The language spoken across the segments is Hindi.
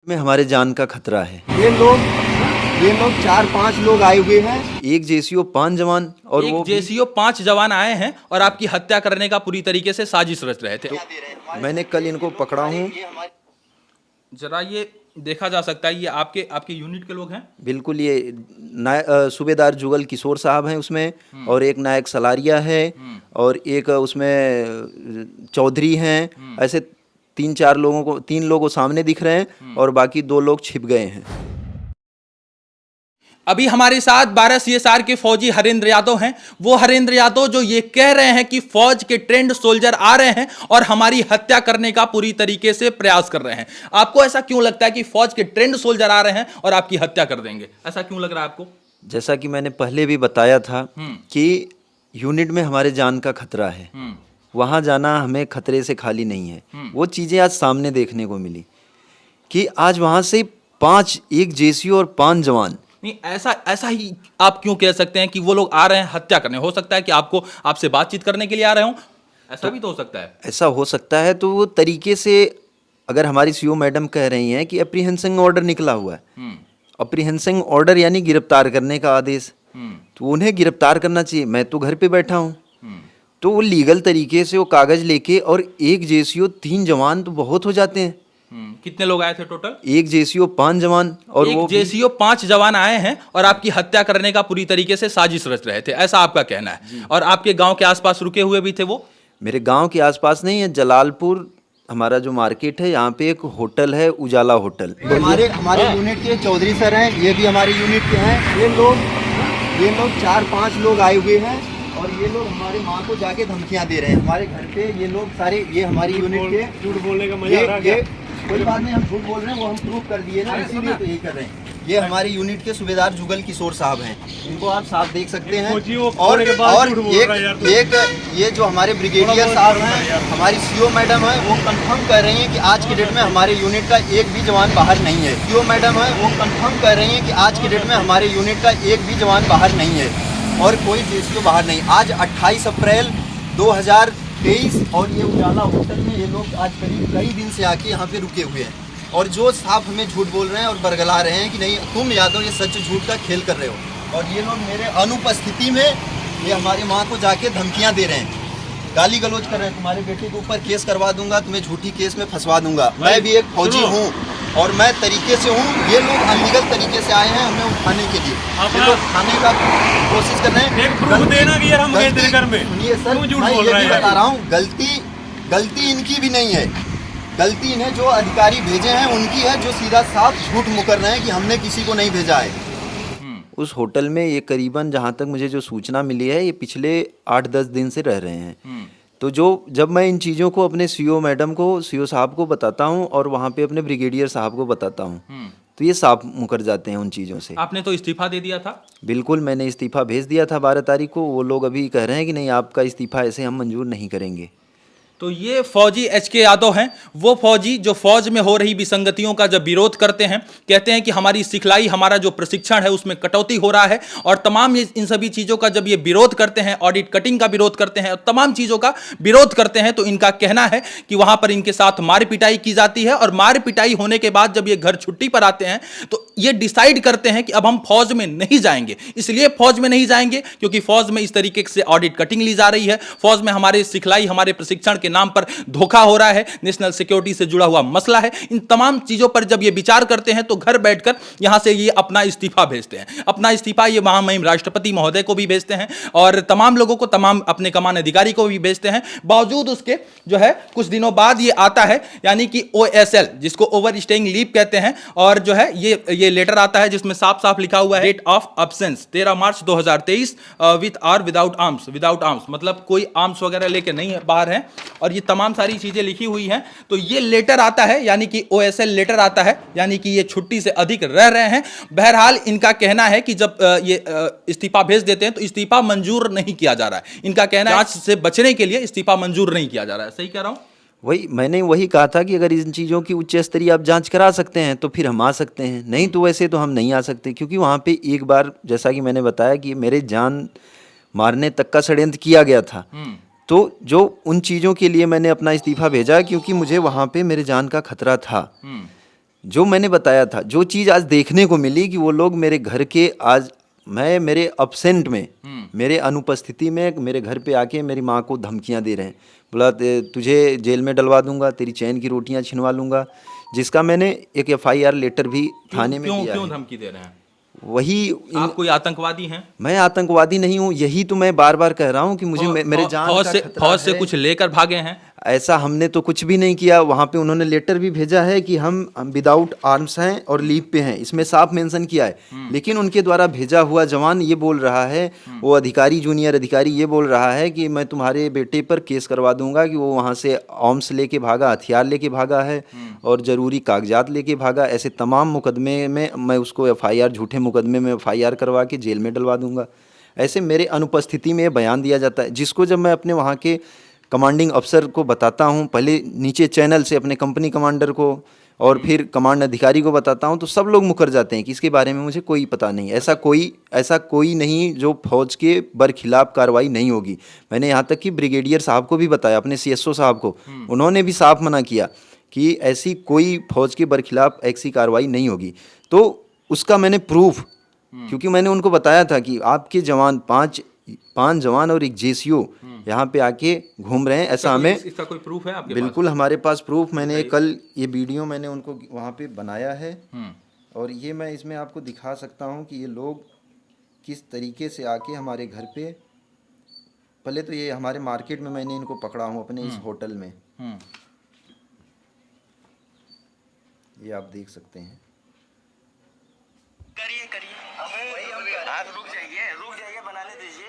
में हमारे जान का खतरा है। ये लोग 4-5 लोग आए हुए हैं। एक जेसीओ 5 जवान और वो जेसीओ 5 जवान आए हैं और आपकी हत्या करने का पूरी तरीके से साजिश रच रहे थे। मैंने कल इनको पकड़ा हूँ। जरा ये देखा जा सकता है, ये आपके यूनिट के लोग हैं। बिल्कुल, ये सूबेदार जुगल किशोर साहब हैं उसमें, और एक नायक सलारिया है, और एक उसमें चौधरी हैं। ऐसे 3 लोगों सामने दिख रहे हैं और बाकी 2 लोग छिप गए हैं। अभी हमारे साथ 12 सीएसआर के फौजी हरेंद्र यादव हैं। वो हरेंद्र यादव जो ये कह रहे हैं कि फौज के ट्रेंड सोल्जर आ रहे हैं और हमारी हत्या करने का पूरी तरीके से प्रयास कर रहे हैं। आपको ऐसा क्यों लगता है कि फौज के ट्रेंड सोल्जर आ रहे हैं और आपकी हत्या कर देंगे? ऐसा क्यों लग रहा है आपको? जैसा कि मैंने पहले भी बताया था कि यूनिट में हमारे जान का खतरा है। वहाँ जाना हमें खतरे से खाली नहीं है। वो चीज़ें आज सामने देखने को मिली कि आज वहाँ से 5 एक जेसीओ और 5 जवान। नहीं, ऐसा ही आप क्यों कह सकते हैं कि वो लोग आ रहे हैं हत्या करने? हो सकता है कि आपसे बातचीत करने के लिए आ रहे हो, ऐसा भी तो हो सकता है। ऐसा हो सकता है, तो वो तरीके से अगर हमारी सीओ मैडम कह रही हैं कि अप्रीहेंसिंग ऑर्डर निकला हुआ है, अप्रीहेंसिंग ऑर्डर यानी गिरफ्तार करने का आदेश, तो उन्हें गिरफ्तार करना चाहिए। मैं तो घर पे बैठा हूँ, तो वो लीगल तरीके से वो कागज लेके, और एक जेसीओ 3 जवान तो बहुत हो जाते हैं। कितने लोग आए थे टोटल? एक जेसीओ 5 जवान, और वो जेसीओ 5 जवान आए हैं और आपकी हत्या करने का पूरी तरीके से साजिश रच रहे थे, ऐसा आपका कहना है। और आपके गांव के आसपास रुके हुए भी थे वो? मेरे गांव के आसपास नहीं है, जलालपुर हमारा जो मार्केट है, यहाँ पे एक होटल है, उजाला होटल। हमारे यूनिट के चौधरी सर हैं, ये भी हमारे यूनिट के हैं। ये लोग 4-5 लोग आए हुए हैं और ये लोग हमारे माँ को जाके धमकियाँ दे रहे हैं हमारे घर पे। ये लोग सारे, ये हमारी यूनिट के, झूठ बोलने का मजा आ रहा है। कोई बात नहीं, हम झूठ बोल रहे हैं, वो हम प्रूफ कर दिए ना, इसीलिए तो यही कर रहे हैं। ये हमारे यूनिट के सूबेदार जुगल किशोर साहब हैं, इनको आप साफ देख सकते हैं। और एक ये जो हमारे ब्रिगेडियर साहब हैं, हमारी सीओ मैडम है, वो कंफर्म कर रही हैं कि आज की डेट में हमारे यूनिट का एक भी जवान बाहर नहीं है। सीओ मैडम है, वो कंफर्म कर रही हैं कि आज की डेट में हमारे यूनिट का एक भी जवान बाहर नहीं है और कोई जेसीओ बाहर नहीं। आज 28 अप्रैल 2023 और ये उजाला होटल में ये लोग आज करीब कई दिन से आके यहाँ पे रुके हुए हैं, और जो साफ हमें झूठ बोल रहे हैं और बरगला रहे हैं कि नहीं तुम यादव ये सच झूठ का खेल कर रहे हो। और ये लोग मेरे अनुपस्थिति में ये हमारी माँ को जाके धमकियाँ दे रहे हैं, गाली गलौज कर रहे हैं, तुम्हारे बेटे के ऊपर केस करवा दूंगा, तुम्हें झूठी केस में फंसवा दूंगा। मैं भी एक फौजी हूँ और मैं तरीके से हूँ। ये लोग अनलीगल तरीके से आए हैं हमें उठाने के लिए, ये लोग उठाने का कोशिश कर रहे हैं। एक प्रूफ देना कि यार हम गए तेरे घर में। सुनिए सर, मैं ये भी बता रहा हूँ, गलती इनकी भी नहीं है, गलती इन्हें जो अधिकारी भेजे हैं उनकी है, जो सीधा साफ झूठ मुकर रहे हैं कि हमने किसी को नहीं भेजा है। उस होटल में ये करीबन, जहाँ तक मुझे जो सूचना मिली है, ये पिछले 8-10 दिन से रह रहे हैं। तो जब मैं इन चीज़ों को अपने सीओ मैडम को, सीओ साहब को बताता हूँ और वहाँ पे अपने ब्रिगेडियर साहब को बताता हूँ, तो ये साफ मुकर जाते हैं उन चीज़ों से। आपने तो इस्तीफा दे दिया था? बिल्कुल, मैंने इस्तीफा भेज दिया था 12 तारीख को। वो लोग अभी कह रहे हैं कि नहीं, आपका इस्तीफा ऐसे हम मंजूर नहीं करेंगे। तो ये फौजी एचके यादव हैं, वो फौजी जो फौज में हो रही विसंगतियों का जब विरोध करते हैं, कहते हैं कि हमारी सिखलाई, हमारा जो प्रशिक्षण है उसमें कटौती हो रहा है, और तमाम इन सभी चीज़ों का जब ये विरोध करते हैं, ऑडिट कटिंग का विरोध करते हैं और तमाम चीज़ों का विरोध करते हैं, तो इनका कहना है कि वहाँ पर इनके साथ मार पिटाई की जाती है, और मार पिटाई होने के बाद जब ये घर छुट्टी पर आते हैं तो ये डिसाइड करते हैं कि अब हम फौज में नहीं जाएंगे। इसलिए फौज में नहीं जाएंगे क्योंकि फौज में इस तरीके से ऑडिट कटिंग ली जा रही है, फौज में हमारे सिखलाई, हमारे प्रशिक्षण के नाम पर धोखा हो रहा है, नेशनल सिक्योरिटी से जुड़ा हुआ मसला है। इन तमाम चीजों पर जब ये विचार करते हैं तो घर बैठकर यहां से ये अपना इस्तीफा भेजते हैं। अपना इस्तीफा ये महामहिम राष्ट्रपति महोदय को भी भेजते हैं और तमाम लोगों को, तमाम अपने कमान अधिकारी को भी भेजते हैं। बावजूद उसके जो है कुछ दिनों बाद ये आता है, यानी कि OSL, जिसको ओवर स्टेइंग लीव कहते हैं, और जो है ये लेटर आता है जिसमें साफ साफ लिखा हुआ है date of absence 13 March 2023 with और विदाउट आर्म्स, मतलब कोई आर्म्स वगैरह लेके नहीं है, बाहर है, और ये तमाम सारी चीजें लिखी हुई हैं। तो ये लेटर आता है, यानी कि OSL लेटर आता है, यानी कि ये छुट्टी से अधिक रह रहे हैं। बहरहाल इनका कहना है कि जब ये इस्तीफा भेज देते हैं तो इस्तीफा मंजूर नहीं किया जा रहा है। इनका कहना है जांच से बचने के लिए इस्तीफा मंजूर नहीं किया जा रहा है। सही कह रहा हूं? मैंने वही कहा था कि अगर इन चीज़ों की उच्च स्तरीय आप जांच करा सकते हैं तो फिर हम आ सकते हैं, नहीं तो वैसे तो हम नहीं आ सकते, क्योंकि वहाँ पे एक बार, जैसा कि मैंने बताया, कि मेरे जान मारने तक का षड्यंत्र किया गया था। तो जो उन चीज़ों के लिए मैंने अपना इस्तीफा भेजा, क्योंकि मुझे वहाँ पे मेरे जान का खतरा था। जो मैंने बताया था, जो चीज़ आज देखने को मिली कि वो लोग मेरे घर के आज मेरे अब्सेंट में, मेरे अनुपस्थिति में मेरे घर पे आके मेरी माँ को धमकियाँ दे रहे हैं। बोला तुझे जेल में डलवा दूंगा, तेरी चैन की रोटियां छिनवा लूंगा, जिसका मैंने एक FIR लेटर भी थाने में दिया क्यों है। धमकी दे रहे हैं? वही आप कोई आतंकवादी हैं? मैं आतंकवादी नहीं हूँ, यही तो मैं बार बार कह रहा हूँ कि मुझे मेरे जान का खतरा फौज से है। कुछ लेकर भागे हैं? ऐसा हमने तो कुछ भी नहीं किया। वहाँ पे उन्होंने लेटर भी भेजा है कि हम विदाउट आर्म्स हैं और लीव पे हैं, इसमें साफ मेंशन किया है। लेकिन उनके द्वारा भेजा हुआ जवान ये बोल रहा है, वो अधिकारी, जूनियर अधिकारी ये बोल रहा है कि मैं तुम्हारे बेटे पर केस करवा दूंगा कि वो वहाँ से आर्म्स लेके भागा, हथियार लेके भागा है और ज़रूरी कागजात लेके भागा। ऐसे तमाम मुकदमे में मैं उसको FIR, झूठे मुकदमे में FIR करवा के जेल में डलवा दूंगा। ऐसे मेरे अनुपस्थिति में बयान दिया जाता है, जिसको जब मैं अपने वहाँ के कमांडिंग अफसर को बताता हूँ, पहले नीचे चैनल से अपने कंपनी कमांडर को और फिर कमांड अधिकारी को बताता हूँ, तो सब लोग मुकर जाते हैं कि इसके बारे में मुझे कोई पता नहीं। ऐसा कोई नहीं जो फौज के बरखिलाफ़ कार्रवाई नहीं होगी। मैंने यहाँ तक कि ब्रिगेडियर साहब को भी बताया, अपने CSO साहब को, उन्होंने भी साफ मना किया कि ऐसी कोई फौज के बरखिलाफ़ ऐसी कार्रवाई नहीं होगी। तो उसका मैंने प्रूफ, क्योंकि मैंने उनको बताया था कि आपके जवान पाँच जवान और एक JCO यहाँ पे आके घूम रहे हैं, ऐसा हमें इसका कोई प्रूफ है आपके बिल्कुल हमारे पास प्रूफ। मैंने कल ये वीडियो मैंने उनको वहाँ पे बनाया है और ये मैं इसमें आपको दिखा सकता हूँ कि ये लोग किस तरीके से आके हमारे घर पे, पहले तो ये हमारे मार्केट में मैंने इनको पकड़ा हूँ अपने इस होटल में, ये आप देख सकते हैं। करिए आप रुक जाइए बनाने दीजिए।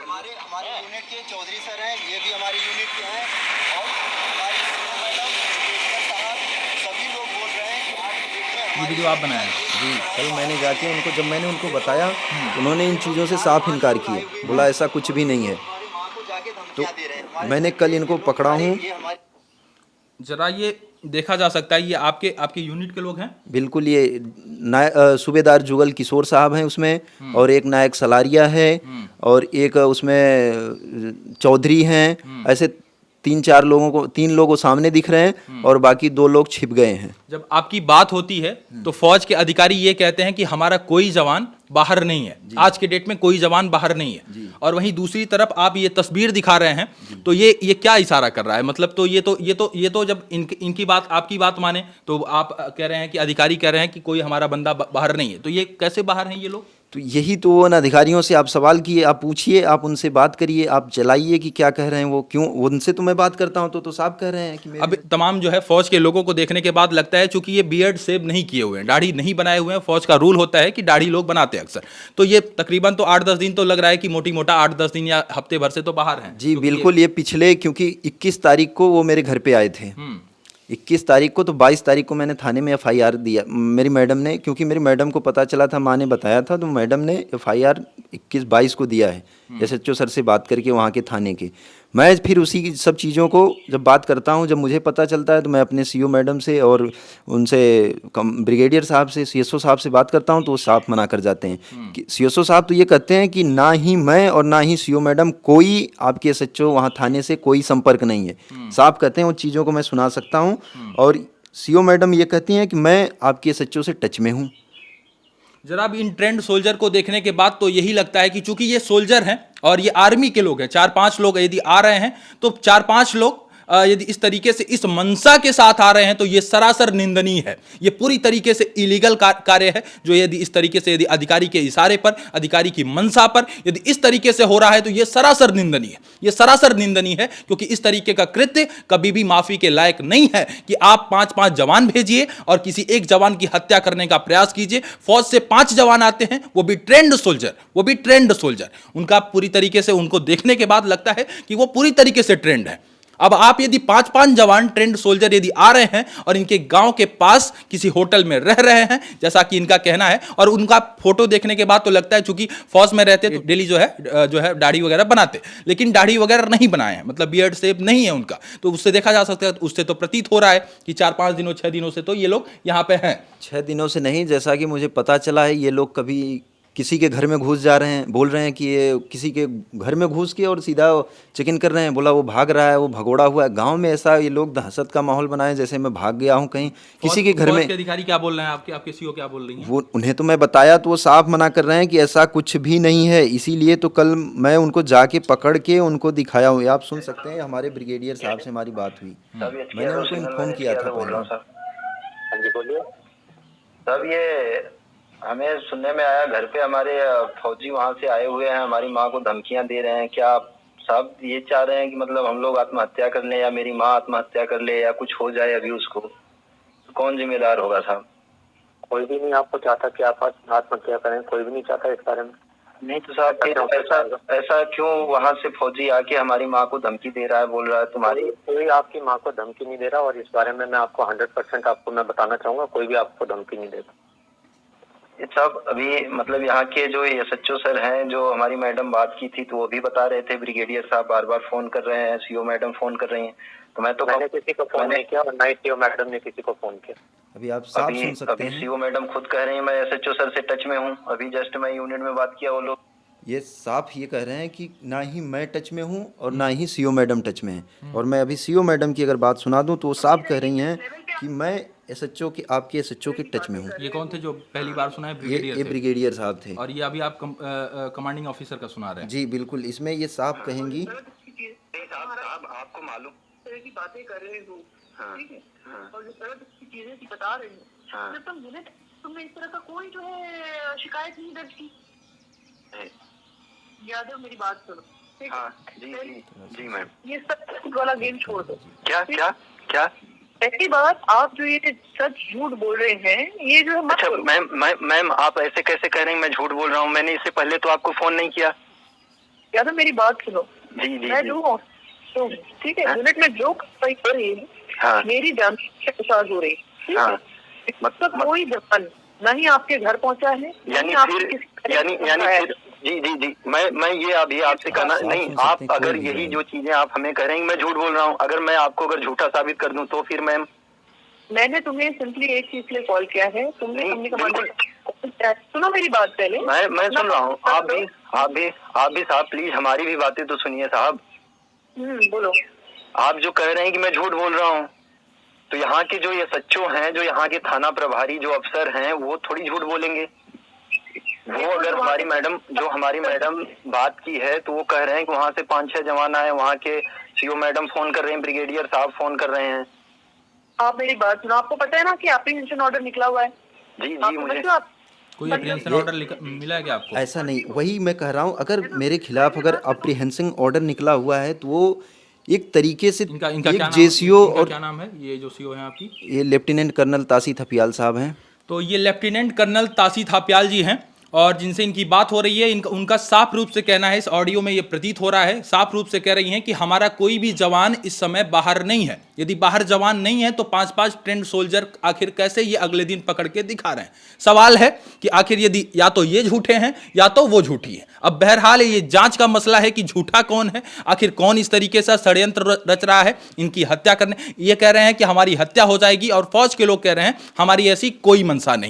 हमारे यूनिट के चौधरी सर हैं, ये भी हमारी यूनिट के हैं और हमारी मैडम, साहब, सभी लोग बोल रहे हैं कि आज डेट में ये वीडियो आप बनाए हैं? जी, कल मैंने जाके उनको, जब मैंने उनको बताया, उन्होंने इन चीज़ों से साफ इनकार किया, बोला ऐसा कुछ भी नहीं है। माँ को जाके धमकियाँ दे रहे हैं। मैंने कल इनको पकड़ा हूँ। जरा ये देखा जा सकता है, ये आपके यूनिट के लोग हैं? बिल्कुल, ये सूबेदार जुगल किशोर साहब हैं उसमें, और एक नायक सलारिया है और एक उसमें चौधरी हैं। ऐसे 3 लोगों सामने दिख रहे हैं और बाकी 2 लोग छिप गए हैं। जब आपकी बात होती है तो फौज के अधिकारी ये कहते हैं कि हमारा कोई जवान बाहर नहीं है, आज के डेट में कोई जवान बाहर नहीं है, और वहीं दूसरी तरफ आप ये तस्वीर दिखा रहे हैं, तो ये क्या इशारा कर रहा है? मतलब तो ये तो जब इनकी बात, आपकी बात माने तो आप कह रहे हैं कि अधिकारी कह रहे हैं कि कोई हमारा बंदा बाहर नहीं है, तो ये कैसे बाहर हैं ये लोग? तो यही तो उन अधिकारियों से आप सवाल किए, आप पूछिए, आप उनसे बात करिए, आप चलाइए कि क्या कह रहे हैं वो, क्यों उनसे तो मैं बात करता हूं तो साफ कह रहे हैं कि अब तमाम जो है फौज के लोगों को देखने के बाद लगता है, चूंकि ये बियर्ड शेव नहीं किए हुए हैं, दाढ़ी नहीं बनाए हुए हैं, फौज का रूल होता है कि दाढ़ी लोग बनाते हैं अक्सर, तो ये तकरीबन तो 8-10 दिन तो लग रहा है कि मोटी मोटा 8-10 दिन या हफ्ते भर से तो बाहर हैं। जी बिल्कुल, ये पिछले, क्योंकि 21 तारीख को वो मेरे घर पे आए थे, 21 तारीख को, तो 22 तारीख को मैंने थाने में FIR दिया मेरी मैडम ने, क्योंकि मेरी मैडम को पता चला था, माँ ने बताया था, तो मैडम ने FIR 21-22 को दिया है SHO सर से बात करके वहाँ के थाने के। मैं फिर उसी की सब चीज़ों को जब बात करता हूँ, जब मुझे पता चलता है, तो मैं अपने CO मैडम से और उनसे ब्रिगेडियर साहब से, CSO साहब से बात करता हूँ, तो वो साफ मना कर जाते हैं कि CSO साहब तो ये कहते हैं कि ना ही मैं और ना ही CO मैडम, कोई आपके SHO वहाँ थाने से कोई संपर्क नहीं है, साफ कहते हैं। उन चीज़ों को मैं सुना सकता हूँ, और CO मैडम ये कहती हैं कि मैं आपके SHO से टच में हूँ। जरा अब इन ट्रेंड सोल्जर को देखने के बाद तो यही लगता है कि चूंकि ये सोल्जर हैं और ये आर्मी के लोग हैं, 4-5 लोग यदि आ रहे हैं, तो 4-5 लोग यदि इस तरीके से इस मंशा के साथ आ रहे हैं, तो ये सरासर निंदनीय है, ये पूरी तरीके से इलीगल कार्य है। जो यदि इस तरीके से, यदि अधिकारी के इशारे पर, अधिकारी की मंशा पर यदि इस तरीके से हो रहा है, तो ये सरासर निंदनीय है, ये सरासर निंदनीय है, क्योंकि इस तरीके का कृत्य कभी भी माफी के लायक नहीं है कि आप 5-5 जवान भेजिए और किसी एक जवान की हत्या करने का प्रयास कीजिए। फौज से 5 जवान आते हैं, वो भी ट्रेंड सोल्जर, उनका पूरी तरीके से, उनको देखने के बाद लगता है कि वो पूरी तरीके से ट्रेंड है। अब आप यदि 5-5 जवान ट्रेंड सोल्जर यदि आ रहे हैं और इनके गांव के पास किसी होटल में रह रहे हैं, जैसा कि इनका कहना है, और उनका फोटो देखने के बाद तो लगता है, चूंकि फौज में रहते तो डेली जो है दाढ़ी वगैरह बनाते, लेकिन दाढ़ी वगैरह नहीं बनाए हैं, मतलब बियर्ड शेप नहीं है उनका, तो उससे देखा जा सकता है, उससे तो प्रतीत हो रहा है कि 4-5 दिनों 6 दिनों से तो ये लोग यहाँ पे हैं। 6 दिनों से नहीं, जैसा कि मुझे पता चला है, ये लोग कभी किसी के घर में घुस जा रहे हैं, बोल रहे हैं कि ये किसी के घर में घुस के और सीधा चेक इन कर रहे हैं, बोला वो भाग रहा है, वो भगोड़ा हुआ है। गांव में ऐसा ये लोग दहशत का माहौल बनाए जैसे मैं भाग गया हूं कहीं किसी के घर फौज में। के अधिकारी क्या बोल रहे हैं, आपके सीओ क्या बोल रही हैं? वो उन्हें तो मैं बताया तो वो साफ मना कर रहे हैं कि ऐसा कुछ भी नहीं है, इसीलिए तो कल मैं उनको जाके पकड़ के उनको दिखाया हूँ। आप सुन सकते हैं, हमारे ब्रिगेडियर साहब से हमारी बात हुई, मैंने उनको इन्फॉर्म किया था बोल रहा हूँ पहले। सर। हाँ जी बोलिए। तब ये हमें सुनने में आया घर पे हमारे फौजी वहाँ से आए हुए हैं, हमारी माँ को धमकियाँ दे रहे हैं। क्या आप साहब ये चाह रहे हैं कि मतलब हम लोग आत्महत्या कर लें या मेरी माँ आत्महत्या कर ले या कुछ हो जाए अभी उसको, तो कौन जिम्मेदार होगा साहब? कोई भी नहीं आपको चाहता कि आप आत्महत्या करें, कोई भी नहीं चाहता इस बारे में। नहीं तो साहब फिर ऐसा क्यों वहाँ से फौजी आके हमारी माँ को धमकी दे रहा है, बोल रहा है तुम्हारी? कोई आपकी माँ को धमकी नहीं दे रहा, और इस बारे में मैं आपको 100% आपको मैं बताना चाहूंगा, कोई भी आपको धमकी नहीं देगा। ये सब अभी मतलब यहाँ के जो एसएचओ सर हैं, जो हमारी मैडम बात की थी तो वो भी बता रहे थे, ब्रिगेडियर साहब बार बार फोन कर रहे हैं, सीओ मैडम फोन कर रही हैं, तो मैंने किसी को फोन नहीं किया और ना ही सीओ मैडम ने किसी को फोन किया। अभी आप साफ सुन सकते हैं, सीओ मैडम खुद कह रही हैं मैं एसएचओ सर से टच में हूँ, अभी जस्ट मैं यूनिट में बात किया वो लोग। ये साफ ये कह रहे हैं कि ना ही मैं टच में हूँ और ना ही सीओ मैडम टच में है। और मैं अभी सीओ मैडम की अगर बात सुना दूं तो वो साफ कह रही हैं कि मैं एसएचओ के आपके एसएचओ के टच में हूँ। ये कौन थे जो पहली बार सुना है? ये ब्रिगेडियर साहब थे। और ये अभी आप कमांडिंग ऑफिसर का सुना रहे हैं? जी बिल्कुल, इसमें ये साफ कहेंगी। साहब आपको मालूम तरह की बातें कर रहे हो, ठीक है, और जो तरह की चीजें की बता रहे हो, जब तुम यूनिट तुमने इस तरह का कोई जो है शिकायत नहीं दर्ज की। यादव मेरी बात सुनो, ठीक है? जी मैम। ये सच वाला गेम छोड़ दो। क्या क्या क्या? पहली बात, आप जो ये सच झूठ बोल रहे हैं, ये जो है मत अच्छा करो। मैम आप ऐसे कैसे कह रहे हैं मैं झूठ बोल रहा हूँ? मैंने इससे पहले तो आपको फोन नहीं किया। यादव मेरी बात सुनो, जी जी मैं जी। जो तो ठीक है, यूनिट में जो कार्रवाई कर रही है, हाँ। मेरी जान से प्रसाद हो रही है, ठीक हाँ। है? मतलब कोई जवान ना ही आपके घर पहुंचा है, यानी फिर जी जी जी मैं ये अभी आपसे कहना नहीं, आप अगर यही जो चीजें आप हमें कह रहे हैं मैं झूठ बोल रहा हूँ, अगर मैं आपको अगर झूठा साबित कर दूं तो फिर मैम? मैंने तुम्हें सिंपली एक चीज के लिए कॉल किया है, तुमने नहीं, हमने कमांडर सुनो मेरी बात पहले। मैं सुन रहा हूँ, आप भी साहब प्लीज हमारी भी बातें तो सुनिए साहब। बोलो। आप जो कह रहे हैं कि मैं झूठ बोल रहा हूँ, तो यहाँ के जो ये सच्चो हैं, जो यहाँ के थाना प्रभारी जो अफसर हैं, वो थोड़ी झूठ बोलेंगे। वो अगर हमारी मैडम बात की है तो वो कह रहे हैं कि वहाँ से 5-6 जवान आए, वहाँ के सीओ मैडम फोन कर रहे हैं, ब्रिगेडियर साहब फोन कर रहे हैं। आप मेरी बात सुनो, आपको पता है ना कि एप्रीहेंशन ऑर्डर निकला हुआ है? जी जी मुझे कोई एप्रीहेंशन ऑर्डर मिला है क्या आपको? ऐसा नहीं, वही मैं कह रहा हूँ, अगर मेरे खिलाफ अगर अप्रीहेंसिंग ऑर्डर निकला हुआ है तो वो एक तरीके से इनका एक जेसीओ और क्या नाम है ये जो सीओ हैं आपकी? ये लेफ्टिनेंट कर्नल तासी थपियाल साहब हैं। तो ये लेफ्टिनेंट कर्नल तासी थापियाल जी हैं और जिनसे इनकी बात हो रही है, उनका साफ रूप से कहना है, इस ऑडियो में ये प्रतीत हो रहा है, साफ रूप से कह रही हैं कि हमारा कोई भी जवान इस समय बाहर नहीं है। यदि बाहर जवान नहीं है तो 5-5 ट्रेंड सोल्जर आखिर कैसे ये अगले दिन पकड़ के दिखा रहे हैं? सवाल है कि आखिर यदि या तो ये झूठे हैं या तो वो झूठी है। अब बहरहाल ये जांच का मसला है कि झूठा कौन है, आखिर कौन इस तरीके से षड्यंत्र रच रहा है इनकी हत्या करने। ये कह रहे हैं कि हमारी हत्या हो जाएगी और फौज के लोग कह रहे हैं हमारी ऐसी कोई मंशा नहीं।